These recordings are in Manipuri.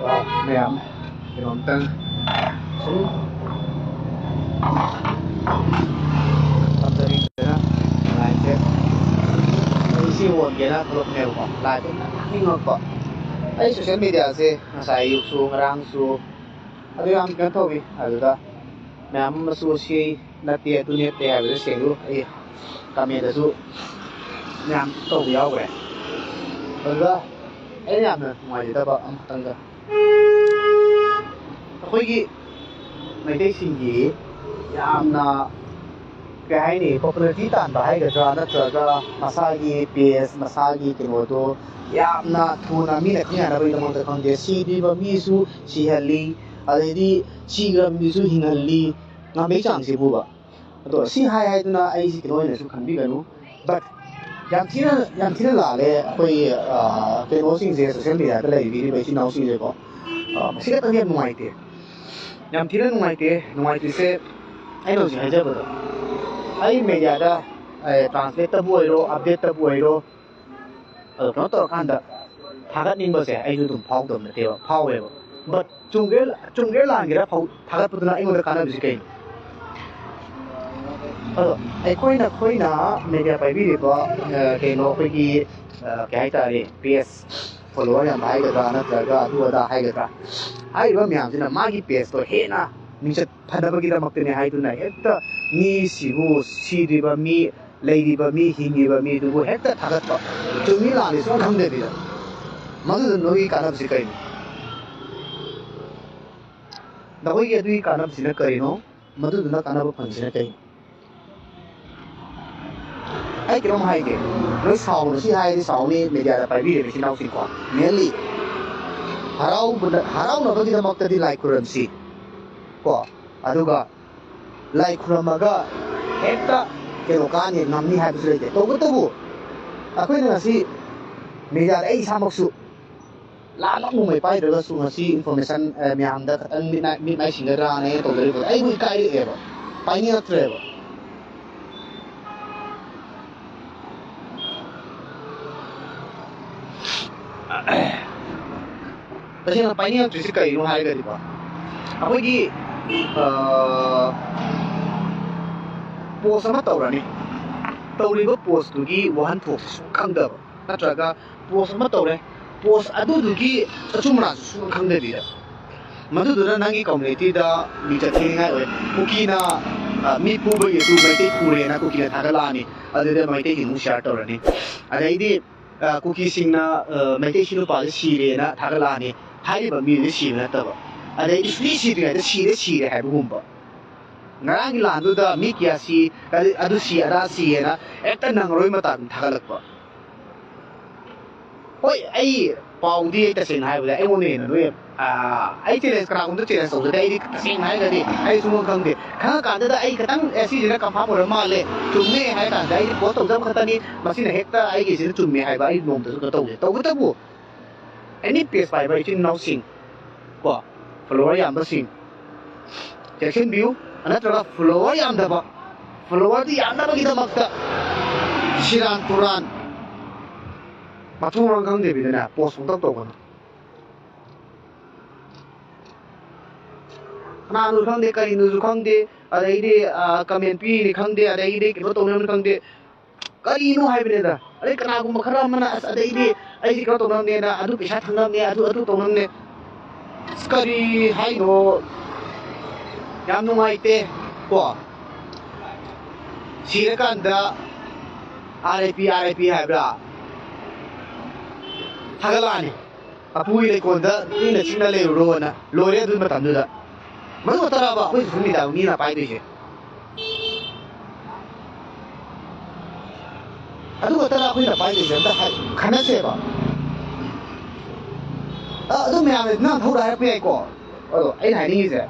ma'am, tang sum something na like that. Isi won gena kalau punya ko la tu ningok ko. Ai social media se nasa yuk su ngarang su. Ado yang kan tau bi ado da. Ma'am masu si na tie tu ne te ha bi se lu ai kami da su. Ma'am tau bi yao we. Ado da ai ma'am na ngoài da ba am tang da. Khoi mấy cái sinh gì yamna cái hay này popularity tan ba hay ga na tra masagi PS masagi kimoto yamna thuna mi na khina na bai lamang ta khang je si di ba mi su si hali already si gram mi su hingalli na me chang si bu ba to si hai na ai si kino ne su khan bi ga nu but yam thina la le koi ke no sing je social media ta lai bi bai si nau si je ko si ka tan yam nuai te yam thina nuai te se ai no si hai ja ba ai media da translate ta buai ro update ta buai ro nó to kan da thagat ning ba se ai ju dum phau dum na te ba phau we ba but chung ge lan ge da phau thagat pu na ai ngor kana bi kai ai khoi na media pai bi ba ke no khoi ki ke hai ta ri PS follower ya mai ga na ta ga du da hai ga ta ai ba myam sina ma gi PS to he na ꯃꯤꯡꯆꯠ ꯐꯅꯕꯒꯤꯗꯃꯛꯇꯅꯦ ꯍꯥꯏꯗꯨꯅ ꯍꯦꯛꯇ ꯃꯤꯁꯤꯕꯨ ꯁꯤꯔꯤꯕ ꯃꯤ ꯂꯩꯔꯤꯕ ꯃꯤ ꯍꯤꯡꯉꯤꯕ ꯃꯤꯗꯨꯕꯨ ꯍꯦꯛꯇ ꯊꯥꯒꯠꯄ ꯆꯨꯝꯃꯤ ꯂꯥꯜꯂꯤ ꯁꯨꯡ ꯈꯪꯗꯕꯤꯗ ꯃꯗꯨꯗ ꯅꯣꯏꯒꯤ ꯀꯥꯟꯅꯕꯁꯤ ꯀꯔꯤꯅꯣ ꯅꯈꯣꯏꯒꯤ ꯑꯗꯨꯒꯤ ꯀꯥꯟꯅꯕꯁꯤꯅ ꯀꯔꯤꯅꯣ ꯃꯗꯨꯗꯨꯅ ꯀꯥꯟꯅꯕ ꯐꯪꯁꯤꯅ ꯀꯔꯤꯅꯣ ꯑꯩ ꯀꯩꯅꯣꯝ ꯍꯥꯏꯒꯦ ꯅꯣꯏ ꯁꯥꯎꯅ ꯁꯤ ꯍꯥꯏꯔꯗꯤ ꯁꯥꯎꯅꯤ ꯃꯦꯗꯤꯌꯥꯗ ꯄꯥꯏꯕꯤꯔꯤꯕ ꯏꯆꯤꯟ ꯏꯅꯥꯎꯁꯤꯡꯀꯣ mainly ꯍꯔꯥꯎꯅꯕꯒꯤꯗꯃꯛꯇꯗꯤ Lai ꯈꯨꯔꯝꯁꯤ ko aduga lai khuramaga hekta kero kani namni ha bisu lete to tabu akoi na si media ai samaksu la la mu mai pai daga su ngasi information myam da katang mi mai singa ne to dari ai bu kai e ba pai ni atre ba kasi na pai ni atre si kai no hai ga di ba akoi gi post ama taurani tauriba post dugi wahan thok khangdaba natraga post ama taure post adu dugi achumra su khangdabi da maduduna nangi community da mi chathinga oi kukina mi puba yesu maite pure na kukina thagalani adude maite hinu share taurani adaidi kuki singna maite shinu pa sire na thagalani hariba mi ni sina taba ada isli siri ada siri hai bumba ngarang ilan du da mi kya si adu si ada si na ekta nangroi mata thagalak pa hoi ai pau di ta sing hai ba ai mo ne no ai ti les kra kum du ti les so da ai di sing hai ga di ai su mo kang de kha ka da ai katang si jina kam pha por ma le tum ne hai ta dai di post to khata ni masina hekta ai gi si tum me hai ba ai nom ta to ta bu any piece pai ba chin nau sing ko follower yam da sing section view anatraga follower yam da ba follower di yam da ba gi da makta siran turan mathurang kang de bi na post ong to ko na nu khang de kai nu khang de adai de comment pi ni khang de adai de ki to nam khang de kari nu hai bi da adai kana gum khara mana adai de ai ki to nam ne na adu pisa thang nam ne adu to nam ne kari hai no yam nungai te ko sire kan da RIP hai bra thagalani apui le kon da ni na china le ro na lore du ma tam da ma ko tara ba koi sumi da ni na pai de je adu ko tara koi na pai de je da khana se ba adu me ame na thau da pai ko ai hai ni se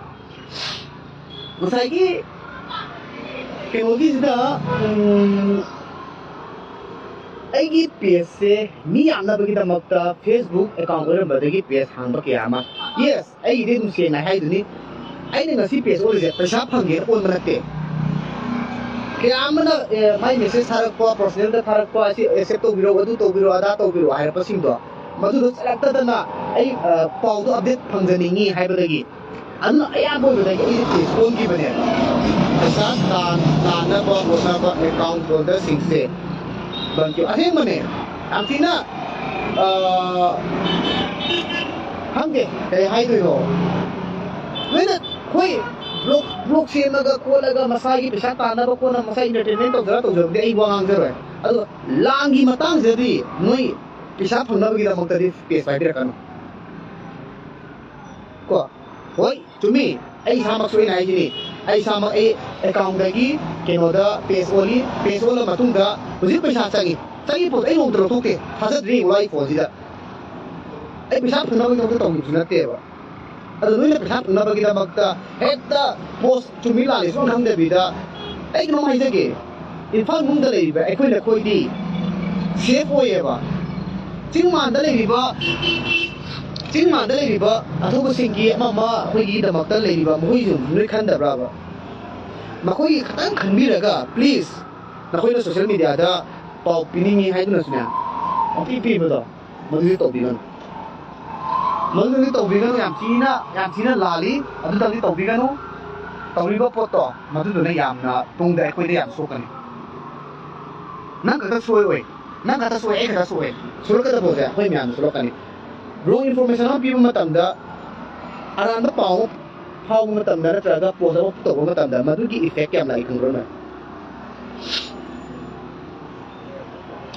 musai ki Kenogi da aigi page se mi yamna bagi da makta Facebook account ore badagi page hangba kya ma yes ai de dum se na hai duni ai ne ngasi page ore paisa phangge on manate kya amna mai message tharak ko personal da tharak ko asi accept to biro adu to biro ada to biro hai pasing do madu salakta da na ꯑꯩ ꯄꯥꯎꯗꯣ ꯑꯞꯗꯦꯠ ꯐꯪꯖꯅꯤꯡꯉꯤ ꯍꯥꯏꯕꯗꯒꯤ ꯑꯗꯨꯅ ꯑꯌꯥꯝꯕ ꯑꯣꯏꯕꯗꯒꯤ ꯑꯩꯁꯦ ꯄꯦꯖ ꯑꯣꯟꯈꯤꯕꯅꯦꯕ ꯄꯩꯁꯥ ꯇꯥꯟꯅꯕ ꯍꯣꯠꯅꯕ ꯑꯦꯀꯥꯎꯟ ꯍꯣꯜꯗꯔꯁꯤꯡꯁꯦ ꯑꯁꯦꯡꯕꯅꯦ ꯌꯥꯝ ꯊꯤꯅ ꯈꯪꯗꯦ ꯀꯩ ꯍꯥꯏꯗꯣꯏꯅꯣ ꯂꯣꯏꯅ ꯍꯣꯏ ꯕ꯭ꯂꯣꯛ ꯁꯦꯝꯃꯒ ꯈꯣꯠꯂꯒ ꯃꯁꯥꯒꯤ ꯄꯩꯁꯥ ꯇꯥꯟꯅꯕ ꯈꯣꯠꯅ ꯃꯁꯥ ꯏꯟꯇꯔꯇꯦꯟꯃꯦꯟ ꯇꯧꯖꯕꯗꯤ ꯑꯩ ꯋꯥ ꯉꯥꯡꯖꯔꯣꯏ ꯑꯗꯨꯒ ꯂꯥꯟꯒꯤ ꯃꯇꯥꯡꯁꯤꯗꯗꯤ ꯅꯣꯏ ꯄꯩꯁꯥ ꯐꯪꯅꯕꯒꯤꯗꯃꯛꯇꯗꯤ ꯄꯦꯖ ꯄꯥꯏꯕꯤꯔꯛꯀꯅꯨ ꯀꯣ ꯍꯣꯏ ꯆꯨꯝꯃꯤ ꯑꯩ ꯏꯁꯥꯃꯛꯁꯨ ꯑꯩꯅ ꯍꯥꯏꯁꯤꯅꯤ ꯑꯩ ꯏꯁꯥꯃꯛ ꯑꯩ ꯑꯦꯀꯥꯎꯟꯗꯒꯤ ꯀꯩꯅꯣꯗ ꯄꯦꯖ ꯑꯣꯜꯂ ꯃꯇꯨꯡꯗ ꯍꯧꯖꯤꯛ ꯄꯩꯁꯥ ꯆꯪꯉꯤ ꯄꯣꯠ ꯑꯩ ꯅꯣꯡꯃꯇ ꯂꯧꯊꯣꯛꯇꯦ ꯊꯥꯖꯗ꯭ꯔꯤ ꯌꯦꯡꯉꯨ ꯑꯩ ꯐꯣꯟꯁꯤꯗ ꯑꯩ ꯄꯩꯁꯥ ꯐꯪꯅꯕꯒꯤꯗꯃꯛꯇ ꯇꯧꯈꯤꯕꯁꯨ ꯅꯠꯇꯦꯕ ꯑꯗꯨ ꯅꯣꯏꯅ ꯄꯩꯁꯥ ꯐꯪꯅꯕꯒꯤꯗꯃꯛꯇ ꯍꯦꯛꯇ ꯄꯣꯁ ꯆꯨꯝꯃꯤ ꯂꯥꯜꯂꯤ ꯁꯨꯝ ꯈꯪꯗꯕꯤꯗ ꯑꯩ ꯀꯩꯅꯣꯝ ꯍꯥꯏꯖꯒꯦ ꯏꯝꯐꯥꯜ ꯃꯅꯨꯡꯗ ꯂꯩꯔꯤꯕ ꯑꯩꯈꯣꯏꯗꯤ ꯁꯦꯐ ꯑꯣꯏꯌꯦꯕ ꯆꯤꯡ ꯃꯥꯟꯗ ꯂꯩꯔꯤꯕ ꯑꯊꯧꯕꯁꯤꯡꯒꯤ ꯑꯃ ꯑꯩꯈꯣꯏꯒꯤꯗꯃꯛꯇ ꯂꯩꯔꯤꯕ ꯃꯈꯣꯏꯁꯨ ꯅꯣꯏ ꯈꯟꯗꯕ꯭ꯔꯥꯕ ꯃꯈꯣꯏꯒꯤ ꯈꯤꯇꯪ ꯈꯟꯕꯤꯔꯒ ꯄ꯭ꯂꯤꯖ ꯅꯈꯣꯏꯅ ꯁꯣꯁꯤꯌꯦꯜ ꯃꯤꯗꯤꯌꯥꯗ ꯄꯥꯎ ꯄꯤꯅꯤꯡꯉꯤ ꯍꯥꯏꯗꯨꯅꯁꯨꯅꯦ ꯄꯤꯕꯗꯣ ꯃꯗꯨꯗꯤ ꯇꯧꯕꯤꯒꯅꯨ ꯌꯥꯝ ꯊꯤꯅ ꯂꯥꯜꯂꯤ ꯑꯗꯨꯗꯤ ꯇꯧꯕꯤꯒꯅꯨ ꯇꯧꯔꯤꯕ ꯄꯣꯠꯇꯣ ꯃꯗꯨꯗꯨꯅ ꯌꯥꯝꯅ ꯇꯨꯡꯗ ꯑꯩꯈꯣꯏꯗ ꯌꯥꯝ ꯁꯣꯛꯀꯅꯤ ꯅꯪ ꯈꯛꯇ ꯁꯣꯏ ꯑꯩ ꯈꯛꯇ ꯁꯣꯏ ꯁꯣꯏꯔꯛꯀꯗꯕꯁꯦ ꯑꯩꯈꯣꯏ ꯃꯌꯥꯝꯅ ꯁꯣꯏꯔꯛꯀꯅꯤ ꯔꯣꯡ ꯏꯟꯐꯣꯔꯃꯦꯁꯟ ꯑꯃ ꯄꯤꯕ ꯃꯇꯝꯗ ꯑꯔꯥꯟꯕ ꯄꯥꯎ ꯑꯃ ꯐꯥꯎꯕ ꯃꯇꯝꯗ ꯅꯠꯇ꯭ꯔꯒ ꯄꯣꯁ ꯑꯃ ꯇꯧꯕ ꯃꯇꯝꯗ ꯃꯗꯨꯒꯤ ꯏꯐꯦꯛ ꯀꯌꯥꯝ ꯂꯥꯛꯏ ꯈꯪꯕ꯭ꯔꯣ ꯅꯪ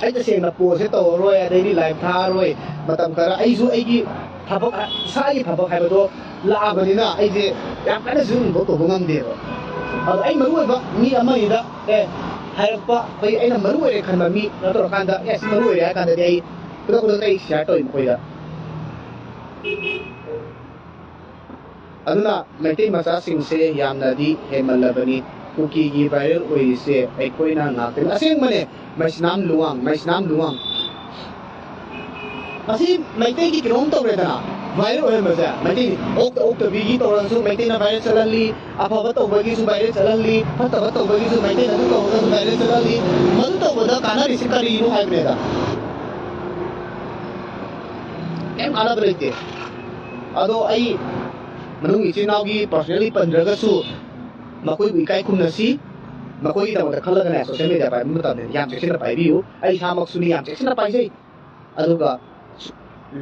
ꯑꯩ ꯇꯁꯦꯡꯅ ꯄꯣꯁꯁꯦ ꯇꯧꯔꯔꯣꯏ ꯑꯗꯩꯗꯤ ꯂꯥꯏꯚ ꯊꯥꯔꯔꯣꯏ ꯃꯇꯝ ꯈꯔ ꯑꯩꯁꯨ ꯑꯩꯒꯤ ꯊꯕꯛ ꯏꯁꯥꯒꯤ ꯊꯕꯛ ꯍꯥꯏꯕꯗꯣ ꯂꯥꯛꯑꯕꯅꯤꯅ ꯑꯩꯁꯦ ꯌꯥꯝ ꯀꯟꯅꯁꯨ ꯏꯟꯚꯣꯜቭ ꯇꯧꯕ ꯉꯝꯗꯦꯕ ꯑꯗꯣ ꯑꯩ ꯃꯔꯨ ꯑꯣꯏꯕ ꯃꯤ ꯑꯃꯅꯤꯗ ꯍꯥꯏꯔꯛꯄ ꯑꯩꯈꯣꯏ ꯑꯩꯅ ꯃꯔꯨ ꯑꯣꯏꯔꯦ ꯈꯟꯕ ꯃꯤ ꯇꯧꯔꯀꯥꯟꯗ ꯁꯤ ꯃꯔꯨ ꯑꯣꯏꯔꯦ ꯍꯥꯏ ꯀꯥꯟꯗꯗꯤ ꯑꯩ ꯈꯨꯗꯛꯇ ꯑꯩ ꯁꯤꯌꯥꯔ ꯇꯧꯋꯤ ꯃꯈꯣꯏꯗ ꯑꯗꯨꯅ ꯃꯩꯇꯩ ꯃꯆꯥꯁꯤꯡꯁꯦ ꯌꯥꯝꯅꯗꯤ ꯍꯦꯟꯃꯜꯂꯕꯅꯤ ꯀꯨꯀꯤꯒꯤ ꯚꯥꯏꯔꯦꯜ ꯑꯣꯏꯔꯤꯁꯦ ꯑꯩꯈꯣꯏꯅ ꯉꯥꯛꯇꯅꯤ ꯑꯁꯦꯡꯕꯅꯦ ꯃꯩꯁꯅꯥꯝ ꯂꯨꯋꯥꯡ ꯑꯁꯤ ꯃꯩꯇꯩꯒꯤ ꯀꯩꯅꯣꯝ ꯇꯧꯔꯦꯗꯅ ꯚꯥꯏꯔꯦꯜ ꯑꯣꯏꯍꯟꯕꯁꯦ ꯃꯩꯇꯩ ꯑꯣꯛꯇꯕꯤꯒꯤ ꯇꯧꯔꯁꯨ ꯃꯩꯇꯩꯅ ꯚꯥꯏꯔꯦꯜ ꯆꯠꯍꯜꯂꯤ ꯑꯐꯕ ꯇꯧꯕꯒꯤꯁꯨ ꯚꯥꯏꯔꯦꯜ ꯆꯠꯍꯜꯂꯤ ꯐꯠꯇꯕ ꯇꯧꯕꯒꯤꯁꯨ ꯃꯩꯇꯩꯅ ꯑꯗꯨ ꯇꯧꯔꯒꯁꯨ ꯚꯥꯏꯔꯦꯜ ꯆꯠꯍꯜꯂꯤ ꯃꯗꯨ ꯇꯧꯕꯗ ꯀꯥꯟꯅꯔꯤꯁꯤ ꯀꯔꯤꯅꯣ ꯍꯥꯏꯕꯅꯦꯗ ꯀꯩꯝ ꯀꯥꯟꯅꯕ ꯂꯩꯇꯦ ꯑꯗꯣ ꯑꯩ ꯃꯅꯨꯡ ꯏꯆꯤꯟ ꯏꯅꯥꯎꯒꯤ ꯄꯥꯔꯁꯣꯅꯦꯜꯂꯤ ꯄꯟꯗ꯭ꯔꯒꯁꯨ ꯃꯈꯣꯏꯕꯨ ꯏꯀꯥꯏ ꯈꯨꯝꯅꯁꯤ ꯃꯈꯣꯏꯒꯤꯗꯃꯛꯇ ꯈꯜꯂꯒꯅꯦ ꯁꯣꯁꯤꯌꯦꯜ ꯃꯤꯗꯤꯌꯥ ꯄꯥꯏꯕ ꯃꯇꯝꯗ ꯌꯥꯝ ꯆꯦꯛꯁꯤꯟꯅ ꯄꯥꯏꯕꯤꯌꯨ ꯑꯩ ꯏꯁꯥꯃꯛꯁꯨꯅꯤ ꯌꯥꯝ ꯆꯦꯛꯁꯤꯟꯅ ꯄꯥꯏꯖꯩ ꯑꯗꯨꯒ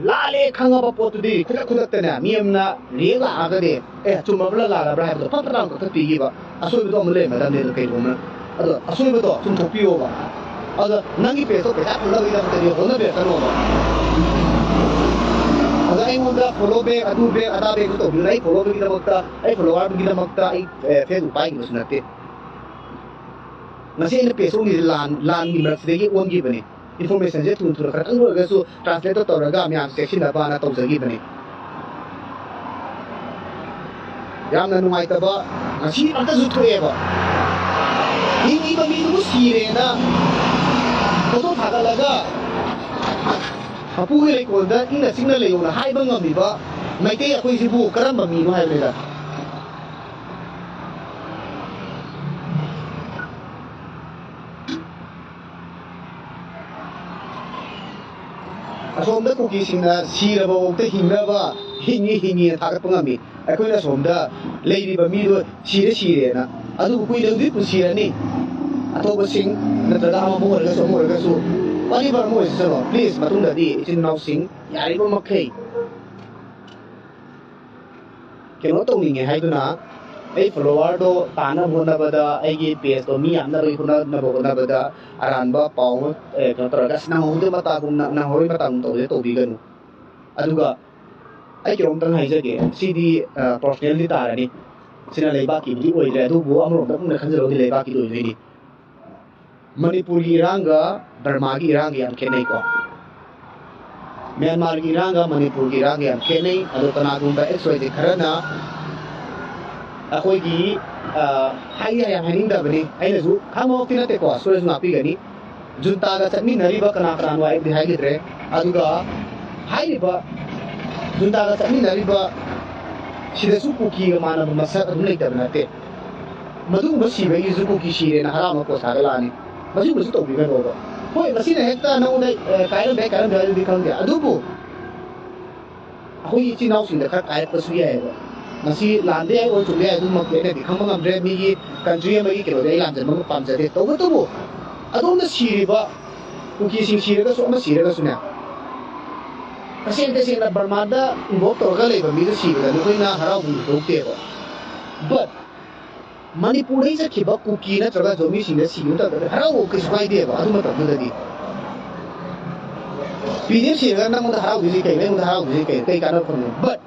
ꯂꯥꯜꯂꯦ ꯈꯪꯉꯕ ꯄꯣꯠꯇꯨꯗꯤ ꯈꯨꯗꯛꯇꯅꯦ ꯃꯤ ꯑꯃꯅ ꯔꯤꯌꯦꯛ ꯂꯥꯛꯑꯒꯗꯤ ꯆꯨꯝꯃꯕ꯭ꯔꯥ ꯂꯥꯜꯂꯕ꯭ꯔꯥ ꯍꯥꯏꯕꯗꯣ ꯐꯠ ꯂꯥꯎꯅ ꯀꯛꯊꯠꯄꯤꯈꯤꯕ ꯑꯁꯣꯏꯕꯗꯣ ꯑꯃ ꯂꯩꯔꯝꯒꯗꯕꯅꯦ ꯑꯗꯣ ꯀꯩꯅꯣꯝꯅ ꯑꯗꯣ ꯑꯁꯣꯏꯕꯗꯣ ꯆꯨꯝꯊꯣꯛꯄꯤꯌꯣꯕ ꯑꯗꯣ ꯅꯪꯒꯤ ꯄꯦꯖꯇꯣ ꯄꯩꯁꯥ ꯐꯪꯅꯕꯒꯤꯗꯃꯛꯇꯗꯤ ꯍꯣꯠꯅꯕꯤꯔꯛꯀꯅꯣꯕ ꯑꯗꯣ ꯑꯩꯉꯣꯟꯗ ꯐꯣꯂꯣ ꯕꯦꯛ ꯑꯗꯨ ꯕꯦꯛ ꯑꯗꯥ ꯕꯦꯛꯁꯨ ꯇꯧꯕꯤꯔꯨꯅ ꯑꯩ ꯐꯣꯂꯣꯕꯒꯤꯗꯃꯛꯇ ꯑꯩ ꯐꯣꯂꯣꯋꯥꯔꯒꯤꯗꯃꯛꯇ ꯑꯩ ꯐꯦꯁꯕꯨꯛ ꯄꯥꯏꯈꯤꯕꯁꯨ ꯅꯠꯇꯦ ꯉꯁꯤ ꯑꯩꯅ ꯄꯦꯖ ꯑꯣꯟꯈꯤꯁꯦ ꯂꯥꯟꯒꯤ ꯃꯔꯛꯁꯤꯗꯒꯤ ꯑꯣꯟꯈꯤꯕꯅꯤ ꯏꯟꯐꯣꯔꯃꯦꯁꯟꯁꯦ ꯊꯨꯅ ꯈꯔꯇꯪ ꯑꯣꯏꯔꯒꯁꯨ ꯇ꯭ꯔꯥꯟꯁꯂꯦꯠ ꯇꯧꯔꯒ ꯃꯌꯥꯝ ꯆꯦꯛꯁꯤꯟꯅꯕꯅ ꯇꯧꯖꯈꯤꯕꯅꯤ ꯌꯥꯝꯅ ꯅꯨꯡꯉꯥꯏꯇꯕ ꯉꯁꯤ ꯑꯝꯇꯁꯨ ꯊꯣꯛꯑꯦꯕ ꯍꯤꯡꯉꯤꯕ ꯃꯤꯗꯨꯕꯨ ꯁꯤꯔꯦꯅ ꯐꯣꯇꯣ ꯊꯥꯒꯠꯂꯒ ꯃꯄꯨꯒꯤ ꯂꯩꯀꯣꯜꯗ ꯏꯪꯅ ꯆꯤꯡꯅ ꯂꯩꯌꯣꯅ ꯍꯥꯏꯕ ꯉꯝꯃꯤꯕ ꯃꯩꯇꯩ ꯑꯩꯈꯣꯏꯁꯤꯕꯨ ꯀꯔꯝꯕ ꯃꯤꯅꯣ ꯍꯥꯏꯕꯅꯤꯗ ꯑꯁꯣꯝꯗ ꯀꯨꯀꯤꯁꯤꯡꯅ ꯁꯤꯔꯕꯐꯥꯎꯗ ꯍꯤꯡꯉꯤꯅ ꯊꯥꯒꯠꯄ ꯉꯝꯃꯤ ꯑꯩꯈꯣꯏꯅ ꯑꯁꯣꯝꯗ ꯂꯩꯔꯤꯕ ꯃꯤꯗꯣ ꯁꯤꯔꯦꯅ ꯑꯗꯨꯕꯨ ꯀꯨꯏꯗꯧꯗꯤ ꯄꯨꯟꯁꯤꯔꯅꯤ ꯑꯇꯣꯞꯄꯁꯤꯡ ꯅꯠꯇ꯭ꯔꯒ ꯑꯃ ꯑꯣꯏꯔꯒꯁꯨ ꯋꯥꯔꯤꯕ ꯑꯃ ꯑꯣꯏꯁꯤꯁꯅꯣ ꯄ꯭ꯂꯤꯖ ꯃꯇꯨꯡꯗꯗꯤ ꯏꯆꯤꯟ ꯏꯅꯥꯎꯁꯤꯡ ꯌꯥꯔꯤꯕ ꯃꯈꯩ ꯀꯩꯅꯣ ꯇꯧꯅꯤꯡꯉꯦ ꯍꯥꯏꯗꯨꯅ ꯑꯩ ꯐꯣꯂꯣꯋꯥꯔꯗꯣ ꯇꯥꯅꯕ ꯍꯣꯠꯅꯕꯗ ꯑꯩꯒꯤ ꯄꯦꯖꯇꯣ ꯃꯤ ꯌꯥꯝꯅꯕꯒꯤ ꯍꯣꯠꯅꯕꯗ ꯑꯔꯥꯟꯕ ꯄꯥꯎ ꯑꯃ ꯀꯩꯅꯣ ꯇꯧꯔꯒ ꯅꯪꯍꯧꯔꯣꯏ ꯃꯇꯥꯒꯨꯝ ꯇꯧꯕꯁꯦ ꯇꯧꯕꯤꯒꯅꯨ ꯑꯗꯨꯒ ꯑꯩ ꯀꯩꯅꯣꯝꯇꯪ ꯍꯥꯏꯖꯒꯦ ꯁꯤꯗꯤ ꯄꯔꯁꯣꯅꯦꯜꯗꯤ ꯇꯥꯔꯅꯤ ꯁꯤꯅ ꯂꯩꯕꯥꯛꯀꯤꯕꯨꯗꯤ ꯑꯣꯏꯗ꯭ꯔꯦ ꯑꯗꯨꯕꯨ ꯑꯃꯔꯣꯝꯗ ꯄꯨꯟꯅ ꯈꯟꯖꯔꯒꯗꯤ ꯂꯩꯕꯥꯛꯀꯤꯗꯤ ꯑꯣꯏꯗꯣꯏꯅꯤ ꯃꯅꯤꯄꯨꯔꯒꯤ ꯏꯔꯥꯡꯒ ꯕꯔꯃꯥꯒꯤ ꯏꯔꯥꯡꯒ ꯌꯥꯝ ꯈꯦꯠꯅꯩꯀꯣ ꯃ꯭ꯌꯥꯟꯃꯥꯔꯒꯤ ꯏꯔꯥꯡꯒ ꯃꯅꯤꯄꯨꯔꯒꯤ ꯏꯔꯥꯡꯒ ꯌꯥꯝ ꯈꯦꯠꯅꯩ ꯑꯗꯣ ꯀꯅꯥꯒꯨꯝꯕ XYZ ꯈꯔꯅ ꯑꯩꯈꯣꯏꯒꯤ ꯌꯥꯝ ꯍꯥꯏꯅꯤꯡꯗꯕꯅꯤ ꯑꯩꯅꯁꯨ ꯈꯪꯕꯃꯛꯇꯤ ꯅꯠꯇꯦꯀꯣ ꯁꯣꯏꯔꯁꯨ ꯉꯥꯛꯄꯤꯒꯅꯤ ꯖꯨꯟꯇꯥꯒ ꯆꯠꯃꯤꯟꯅꯔꯤꯕ ꯀꯅꯥꯅꯣ ꯑꯩꯕꯨꯗꯤ ꯍꯥꯏꯈꯤꯗ꯭ꯔꯦ ꯑꯗꯨꯒ ꯍꯥꯏꯔꯤꯕ ꯖꯨꯟꯇꯥꯒ ꯆꯠꯃꯤꯟꯅꯔꯤꯕ ꯁꯤꯗꯁꯨ ꯀꯨꯀꯤꯒ ꯃꯥꯟꯅꯕ ꯃꯁꯛ ꯑꯗꯨꯝ ꯂꯩꯇꯕ ꯅꯠꯇꯦ ꯃꯗꯨꯒꯨꯝꯕ ꯁꯤꯕꯒꯤꯁꯨ ꯀꯨꯀꯤ ꯁꯤꯔꯦꯅ ꯍꯔꯥꯎꯅ ꯄꯣꯁ ꯊꯥꯒꯠꯂꯛꯑꯅꯤ ꯃꯁꯤꯒꯨꯝꯕꯁꯨ ꯇꯧꯕꯤꯒꯅꯣꯕ ꯍꯣꯏ ꯃꯁꯤꯅ ꯍꯦꯛꯇ ꯅꯉꯣꯟꯗ ꯀꯥꯏꯔꯝꯕ ꯍꯥꯏꯗꯨꯗꯤ ꯈꯪꯗꯦ ꯑꯗꯨꯕꯨ ꯑꯩꯈꯣꯏꯒꯤ ꯏꯆꯤꯟ ꯏꯅꯥꯎꯁꯤꯡꯗ ꯈꯔ ꯀꯥꯏꯔꯛꯄꯁꯨ ꯌꯥꯏꯑꯕ ꯃꯁꯤ ꯂꯥꯟꯕ ꯌꯥꯏ ꯑꯣꯏ ꯆꯨꯝꯕ ꯌꯥꯏ ꯑꯗꯨꯃꯛꯇꯤ ꯑꯩꯅꯗꯤ ꯈꯪꯕ ꯉꯝꯗ꯭ꯔꯦ ꯃꯤꯒꯤ ꯀꯟꯇ꯭ꯔꯤ ꯑꯃꯒꯤ ꯀꯩꯅꯣꯗ ꯑꯩ ꯂꯥꯟꯖꯟꯕ ꯄꯥꯝꯖꯗꯦ ꯇꯧꯕꯇꯕꯨ ꯑꯗꯣꯝꯗ ꯁꯤꯔꯤꯕ ꯀꯨꯀꯤꯁꯤꯡ ꯁꯤꯔꯒꯁꯨ ꯑꯃ ꯁꯤꯔꯒꯁꯨꯅꯦ ꯇꯁꯦꯡꯅ ꯕꯔꯃꯥꯗ ꯏꯟꯚꯣꯜꯞ ꯇꯧꯔꯒ ꯂꯩꯕ ꯃꯤꯗ ꯁꯤꯕꯗ ꯅꯈꯣꯏꯅ ꯍꯔꯥꯎꯕ ꯊꯣꯛꯇꯦꯕ ꯕꯠ ꯃꯅꯤꯄꯨꯔꯗꯒꯤ ꯆꯠꯈꯤꯕ ꯀꯨꯀꯤ ꯅꯠꯇ꯭ꯔꯒ ꯖꯣꯃꯤꯁꯤꯡꯗ ꯁꯤꯕ ꯃꯇꯝꯗ ꯍꯔꯥꯎꯕ ꯀꯩꯁꯨ ꯀꯥꯏꯗꯦꯕ ꯑꯗꯨ ꯃꯇꯝꯗꯨꯗꯗꯤ ꯄꯤꯗꯦꯞ ꯁꯤꯔꯒ ꯅꯪꯉꯣꯟꯗ ꯍꯔꯥꯎꯗꯣꯏꯁꯤ ꯀꯩꯅꯣ ꯑꯩꯉꯣꯟꯗ ꯍꯔꯥꯎꯗꯣꯏꯁꯤ ꯀꯩꯅꯣ ꯀꯩ ꯀꯥꯟꯅꯕ ꯐꯪꯉꯦ ꯕꯠ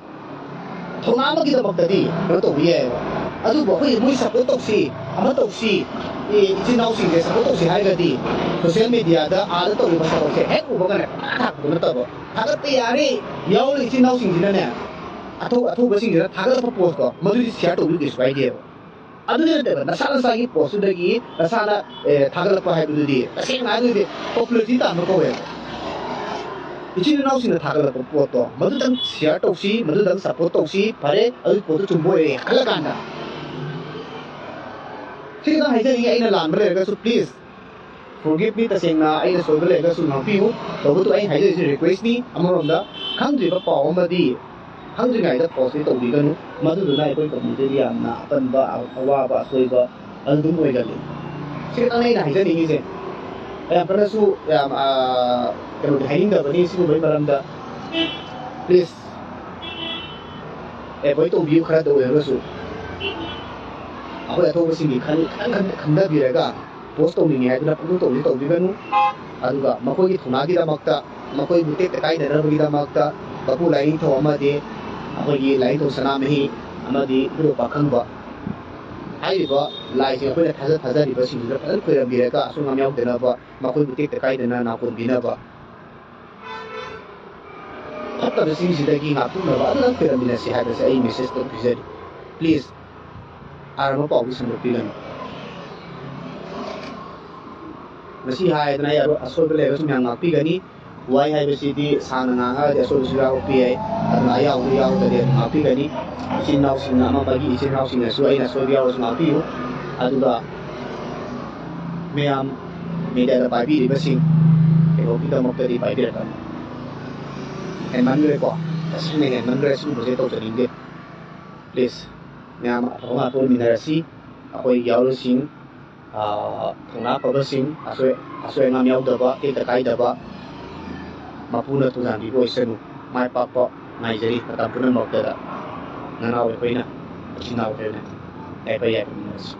ꯊꯧꯅꯥ ꯑꯃꯒꯤꯗꯃꯛꯇꯗꯤ ꯀꯩꯅꯣ ꯇꯧꯕ ꯌꯥꯏꯑꯕ ꯑꯗꯨꯕꯨ ꯑꯩꯈꯣꯏ ꯃꯣꯏ ꯁꯞꯄꯣꯔꯠ ꯇꯧꯁꯤ ꯑꯃ ꯇꯧꯁꯤ ꯏꯆꯤꯟ ꯏꯅꯥꯎꯁꯤꯡꯁꯦ ꯁꯞꯄꯣꯔꯠ ꯇꯧꯁꯤ ꯍꯥꯏꯔꯒꯗꯤ ꯁꯣꯁꯤꯌꯦꯜ ꯃꯦꯗꯤꯌꯥꯗ ꯑꯥꯗ ꯇꯧꯔꯤꯕ ꯊꯕꯛꯁꯦ ꯍꯦꯛ ꯎꯕꯒꯅꯦ ꯊꯥꯒꯠꯄꯗꯨ ꯅꯠꯇꯕ ꯊꯥꯒꯠꯄ ꯌꯥꯔꯦ ꯌꯥꯎꯔꯤꯕ ꯏꯆꯤꯟ ꯏꯅꯥꯎꯁꯤꯡꯁꯤꯅꯅꯦ ꯑꯊꯧꯕꯁꯤꯡꯁꯤꯅ ꯊꯥꯒꯠꯂꯛꯄ ꯄꯣꯁꯇꯣ ꯃꯗꯨꯗꯤ ꯁꯤꯌꯥꯔ ꯇꯧꯕꯤꯕ ꯀꯩꯁꯨ ꯀꯥꯏꯗꯦꯕ ꯑꯗꯨꯗꯤ ꯅꯠꯇꯦꯕ ꯅꯁꯥꯒꯤ ꯄꯣꯁꯇꯨꯗꯒꯤ ꯅꯁꯥꯅ ꯊꯥꯒꯠꯂꯛꯄ ꯍꯥꯏꯕꯗꯨꯗꯤ ꯇꯁꯦꯡꯅ ꯍꯥꯏꯕꯗꯨꯗꯤ ꯄꯣꯄꯨꯂꯔꯤꯇꯤ ꯇꯥꯟꯕ ꯀꯧꯋꯦꯕ ꯏꯆꯤꯟ ꯏꯅꯥꯎꯁꯤꯡꯅ ꯊꯥꯒꯠꯂꯛꯄ ꯄꯣꯠꯇꯣ ꯃꯗꯨꯗꯪ ꯁꯤꯌꯥꯔ ꯇꯧꯁꯤ ꯃꯗꯨꯗꯪ ꯁꯞꯄꯣꯔꯠ ꯇꯧꯁꯤ ꯐꯔꯦ ꯑꯗꯨꯒꯤ ꯄꯣꯠꯇꯨ ꯆꯨꯝꯕ ꯑꯣꯏꯔꯦ ꯈꯜꯂ ꯀꯥꯟꯗ ꯁꯤꯈꯤꯇꯪ ꯍꯥꯏꯖꯅꯤꯡꯉꯤ ꯑꯩꯅ ꯂꯥꯟꯕ ꯂꯩꯔꯒꯁꯨ ꯄ꯭ꯂꯤꯖ ꯐꯣꯔꯒꯤꯞ ꯃꯤ ꯇꯁꯦꯡꯅ ꯑꯩꯅ ꯁꯣꯏꯕ ꯂꯩꯔꯒꯁꯨ ꯉꯥꯛꯄꯤꯌꯨ ꯇꯧꯕꯇꯕꯨ ꯑꯩ ꯍꯥꯏꯖꯔꯤꯁꯤ ꯔꯤꯀ꯭ꯋꯦꯁꯅꯤ ꯑꯃꯔꯣꯝꯗ ꯈꯪꯗ꯭ꯔꯤꯕ ꯄꯥꯎ ꯑꯃꯗꯤ ꯈꯪꯗ꯭ꯔꯤꯉꯩꯗ ꯄꯣꯁꯇꯤ ꯇꯧꯕꯤꯒꯅꯨ ꯃꯗꯨꯗꯨꯅ ꯑꯩꯈꯣꯏ ꯀꯝꯃ꯭ꯌꯨꯅꯤꯇꯤꯗ ꯌꯥꯝꯅ ꯑꯄꯟꯕ ꯑꯋꯥꯕ ꯑꯁꯣꯏꯕ ꯑꯗꯨꯝ ꯑꯣꯏꯒꯜꯂꯤ ꯁꯤꯈꯤꯇꯪ ꯑꯩꯅ ꯍꯥꯏꯖꯅꯤꯡꯉꯤꯁꯦ ꯌꯥꯝ ꯀꯟꯅꯁꯨ ꯌꯥꯝ ꯀꯩꯅꯣꯗꯤ ꯍꯥꯏꯅꯤꯡꯗꯕꯅꯤ ꯁꯤꯒꯨꯝꯕꯒꯤ ꯃꯔꯝꯗ ꯄ꯭ꯂꯤꯖ ꯑꯦꯚꯣꯏꯗ ꯇꯧꯕꯤꯌꯨ ꯈꯔꯗ ꯑꯣꯏꯔꯒꯁꯨ ꯑꯩꯈꯣꯏ ꯑꯇꯣꯞꯄꯁꯤꯡꯒꯤ ꯈꯤꯇꯪ ꯈꯟꯊꯕꯤꯔꯒ ꯄꯣꯁ ꯇꯧꯅꯤꯡꯉꯦ ꯍꯥꯏꯗꯨꯅ ꯄꯨꯡꯇꯧ ꯇꯧꯕꯤꯒꯅꯨ ꯑꯗꯨꯒ ꯃꯈꯣꯏꯒꯤ ꯊꯧꯅꯥꯒꯤꯗꯃꯛꯇ ꯃꯈꯣꯏꯕꯨ ꯇꯦꯛꯇ ꯀꯥꯏꯗꯅꯕꯒꯤꯗꯃꯛꯇ ꯃꯄꯨ ꯂꯥꯏꯅꯤꯡꯊꯧ ꯑꯃꯗꯤ ꯑꯩꯈꯣꯏꯒꯤ ꯂꯥꯏꯅꯤꯡꯊꯧ ꯁꯅꯥꯃꯍꯤ ꯑꯃꯗꯤ ꯏꯕꯨꯙꯧ ꯄꯥꯈꯪꯕ ꯍꯥꯏꯔꯤꯕ ꯂꯥꯏꯁꯤꯡ ꯑꯩꯈꯣꯏꯅ ꯊꯥꯖꯔꯤꯕꯁꯤꯡꯗꯨꯗ ꯐꯖꯅ ꯈꯣꯏꯔꯝꯕꯤꯔꯒ ꯑꯁꯣꯏ ꯑꯉꯥꯝ ꯌꯥꯎꯗꯅꯕ ꯃꯈꯣꯏꯕꯨ ꯇꯦꯛꯇ ꯀꯥꯏꯗꯅ ꯅꯥꯀꯣꯟꯕꯤꯅꯕ ꯐꯠꯇꯕꯁꯤꯡꯁꯤꯗꯒꯤ ꯉꯥꯛꯊꯣꯛꯅꯕ ꯑꯗꯨꯅ ꯈꯣꯏꯔꯝꯃꯤꯟꯅꯁꯤ ꯍꯥꯏꯕꯁꯦ ꯑꯩ ꯃꯦꯁꯦꯖꯇ ꯄꯤꯖꯔꯤ ꯄ꯭ꯂꯤꯖ ꯑꯔꯥꯟꯕ ꯄꯥꯎꯗꯤ ꯁꯟꯗꯣꯛꯄꯤꯒꯅꯨ ꯃꯁꯤ ꯍꯥꯏꯗꯅ ꯑꯩ ꯑꯁꯣꯏꯕ ꯂꯩꯔꯒꯁꯨ ꯃꯌꯥꯝ ꯉꯥꯛꯄꯤꯒꯅꯤ ꯋꯥꯍꯩ ꯍꯥꯏꯕꯁꯤꯗꯤ ꯁꯥꯡꯅ ꯉꯥꯡꯉꯛꯑꯗꯤ ꯑꯁꯣꯏꯕꯁꯨ ꯌꯥꯎꯔꯛꯄ ꯌꯥꯏ ꯑꯗꯨꯅ ꯑꯌꯥꯎꯕ ꯌꯥꯎꯔꯒꯗꯤ ꯑꯗꯨꯝ ꯉꯥꯛꯄꯤꯒꯅꯤ ꯏꯆꯤꯟ ꯏꯅꯥꯎꯁꯤꯡꯅ ꯑꯃꯒꯤ ꯏꯆꯤꯟ ꯏꯅꯥꯎꯁꯤꯡꯅꯁꯨ ꯑꯩꯅ ꯑꯁꯣꯏꯕ ꯌꯥꯎꯔꯁꯨ ꯉꯥꯛꯄꯤꯌꯨ ꯑꯗꯨꯒ ꯃꯌꯥꯝ ꯃꯦꯗꯤꯌꯥꯗ ꯄꯥꯏꯕꯤꯔꯤꯕꯁꯤꯡ ꯀꯩꯅꯣꯒꯤꯗꯃꯛꯇꯗꯤ ꯄꯥꯏꯕꯤꯔꯛꯀꯅꯤ ꯍꯦꯟꯃꯟꯈ꯭ꯔꯦꯀꯣ ꯇꯁꯦꯡꯅ ꯍꯦꯟꯃꯟꯈ꯭ꯔꯦ ꯁꯤꯒꯨꯝꯕꯁꯦ ꯇꯧꯖꯅꯤꯡꯗꯦ ꯄ꯭ꯂꯤꯖ ꯃꯌꯥꯝ ꯑꯐꯕ ꯉꯥꯛꯇ ꯑꯣꯏꯃꯤꯟꯅꯔꯁꯤ ꯑꯩꯈꯣꯏ ꯌꯥꯎꯔꯤꯁꯤꯡ ꯊꯧꯅꯥ ꯐꯕꯁꯤꯡ ꯑꯁꯣꯏ ꯑꯉꯥꯝ ꯌꯥꯎꯗꯕ ꯇꯦꯛꯇ ꯀꯥꯏꯗꯕ ꯃꯄꯨꯅ ꯊꯧꯖꯥꯟꯕꯤꯕ ꯑꯣꯏꯁꯅꯨ ꯃꯥꯏ ꯄꯥꯛꯄ ꯉꯥꯏꯖꯔꯤ ꯃꯇꯝ ꯄꯨꯝꯅꯃꯛꯇꯗ ꯅꯅꯥꯎ ꯑꯩꯈꯣꯏꯅ ꯏꯆꯤꯟ ꯏꯅꯥꯎ ꯑꯩꯈꯣꯏꯅ ꯌꯥꯏꯐ ꯌꯥꯏꯐꯃꯤꯟꯅꯔꯁꯤ